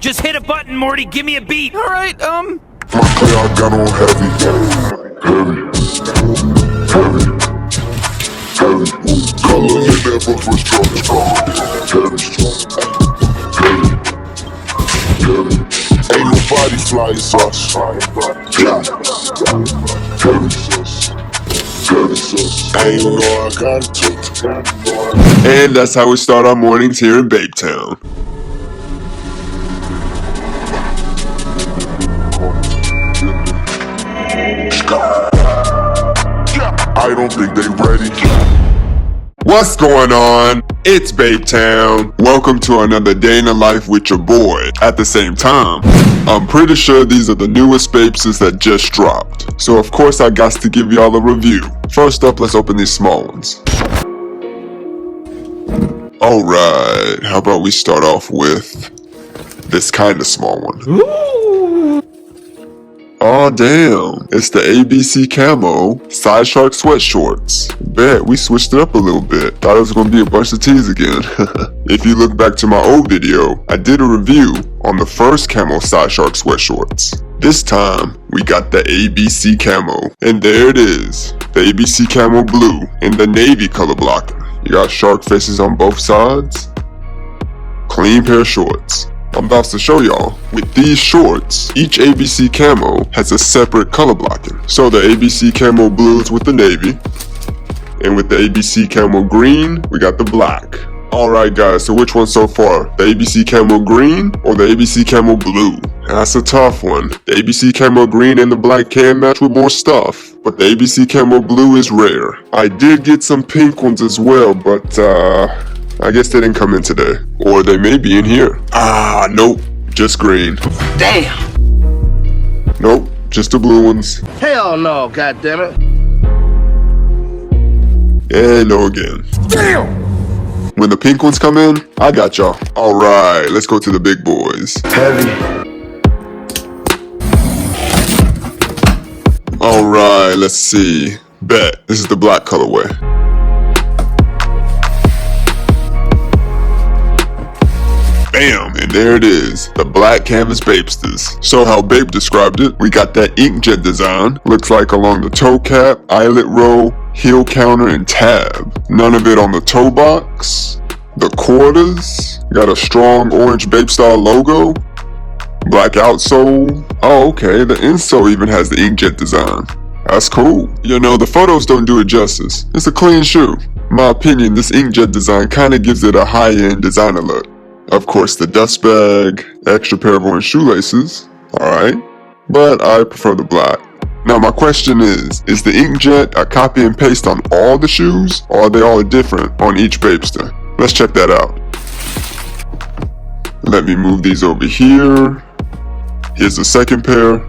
Just hit a button, Morty. Give me a beat. All right, My car got on heavy, heavy. Color in that book was strong, heavy. Ain't nobody flying sauce. I ain't know I got it. And that's how we start our mornings here in Bapetown. I don't think they ready. What's going on? It's Bapetown. Welcome to another day in the life with your boy. At the same time, I'm pretty sure these are the newest Bapesters that just dropped. So of course I got to give y'all a review. First up, let's open these small ones. Alright, how about we start off with this kind of small one. Oh damn, it's the ABC Camo Side Shark Sweatshorts. Bet, we switched it up a little bit. Thought it was gonna be a bunch of tees again. If you look back to my old video, I did a review on the first Camo Side Shark Sweatshorts. This time, we got the ABC Camo. And there it is, the ABC Camo Blue in the navy color blocking. You got shark faces on both sides. Clean pair of shorts. I'm about to show y'all. With these shorts, each ABC Camo has a separate color blocking. So the ABC Camo Blue is with the navy. And with the ABC Camo Green, we got the black. Alright guys, so which one so far? The ABC Camo Green or the ABC Camo Blue? That's a tough one. The ABC Camo Green and the black can match with more stuff, but the ABC Camo Blue is rare. I did get some pink ones as well, but I guess they didn't come in today. Or they may be in here. Nope, just green. Damn. Nope, just the blue ones. Hell no, goddammit. And no again. Damn! When the pink ones come in, I got y'all. Alright, let's go to the big boys. Heavy. Alright, let's see. Bet, this is the black colorway. Bam, and there it is, the black Canvas BAPE Stas. So how Bape described it, we got that inkjet design, looks like along the toe cap, eyelet row, heel counter, and tab. None of it on the toe box. The quarters, got a strong orange Bape style logo. Black outsole. Oh okay, the insole even has the inkjet design. That's cool. You know, the photos don't do it justice. It's a clean shoe. In my opinion, this inkjet design kinda gives it a high-end designer look. Of course, the dust bag, extra pair of orange shoelaces, alright, but I prefer the black. Now my question is the inkjet a copy and paste on all the shoes, or are they all different on each Bapester? Let's check that out. Let me move these over here. Here's the second pair.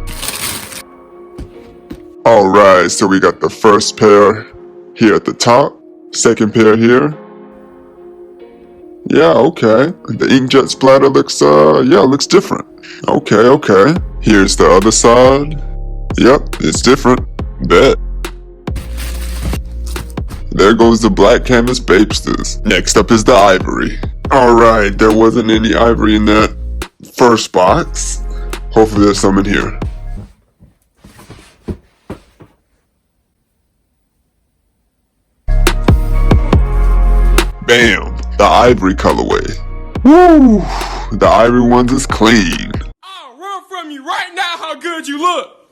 Alright, so we got the first pair here at the top, second pair here. Yeah, okay. The inkjet splatter looks, looks different. Okay. Here's the other side. Yep, it's different. Bet. There goes the black Canvas BAPE Stas. Next up is the ivory. Alright, there wasn't any ivory in that first box. Hopefully there's some in here. Bam! The ivory colorway. Woo! The ivory ones is clean. I'll run from you right now how good you look.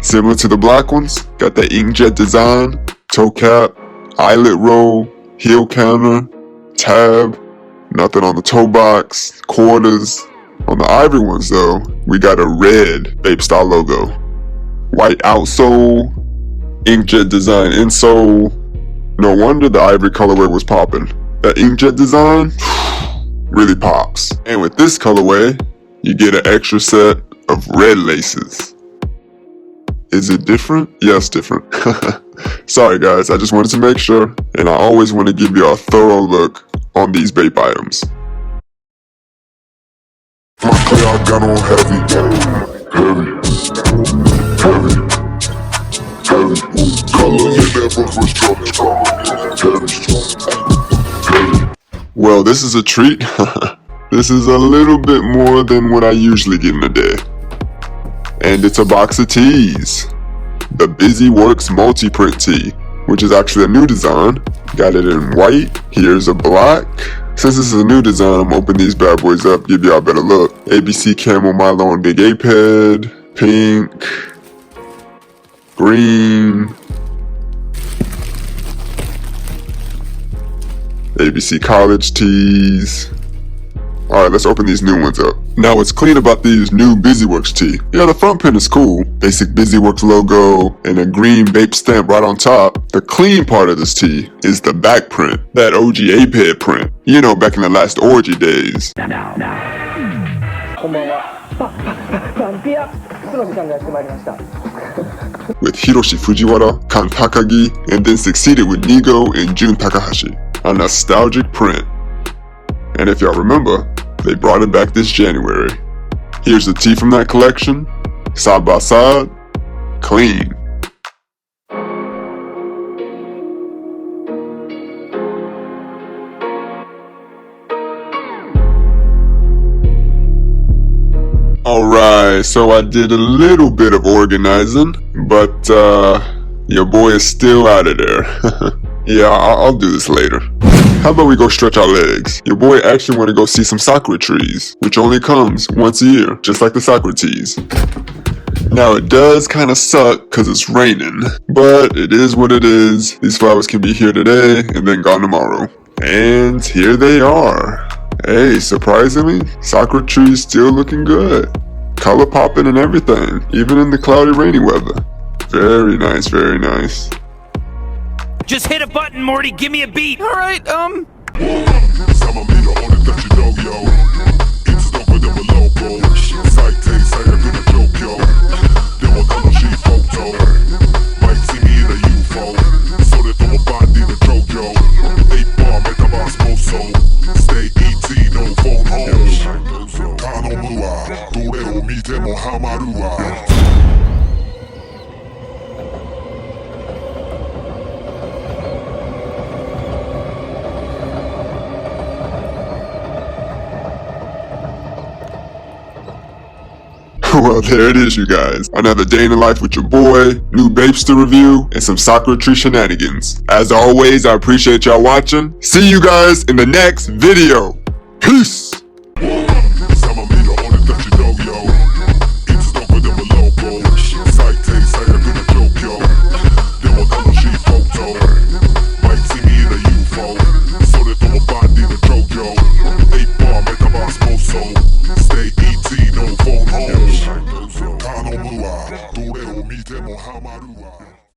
Similar to the black ones, got the inkjet design, toe cap, eyelet roll, heel counter, tab, nothing on the toe box, quarters. On the ivory ones though, we got a red Bape style logo, white outsole, inkjet design insole. No wonder the ivory colorway was popping. That inkjet design really pops. And with this colorway, you get an extra set of red laces. Is it different? Yes, different. Sorry guys, I just wanted to make sure, and I always want to give you a thorough look on these Bape items. My car got on heavy. Color in that book was strong. Well, this is a treat. This is a little bit more than what I usually get in a day. And it's a box of tees. The Busy Works multi-print tee, which is actually a new design. Got it in white. Here's a black. Since this is a new design, I'm opening these bad boys up, give y'all a better look. ABC Camo Milo and Big Ape head. Pink. Green. ABC College tees. Alright, let's open these new ones up. Now what's clean about these new BusyWorks tee? Yeah, the front print is cool. Basic BusyWorks logo and a green Bape stamp right on top. The clean part of this tee is the back print. That OG ape head print. You know, back in the last orgy days. With Hiroshi Fujiwara, Kan Takagi, and then succeeded with Nigo and Jun Takahashi. A nostalgic print. And if y'all remember, they brought it back this January. Here's the tee from that collection, side by side, clean. Alright, so I did a little bit of organizing, but your boy is still out of there. Yeah, I'll do this later. How about we go stretch our legs? Your boy actually want to go see some sakura trees, which only comes once a year, just like the sakura teas. Now it does kind of suck because it's raining, but it is what it is. These flowers can be here today and then gone tomorrow. And here they are. Hey, surprisingly, sakura trees still looking good. Color popping and everything, even in the cloudy rainy weather. Very nice, very nice. Just hit a button, Morty. Give me a beat. All right, Well, there it is, you guys. Another day in the life with your boy, new Bapester review, and some sakura tree shenanigans. As always, I appreciate y'all watching. See you guys in the next video. Peace!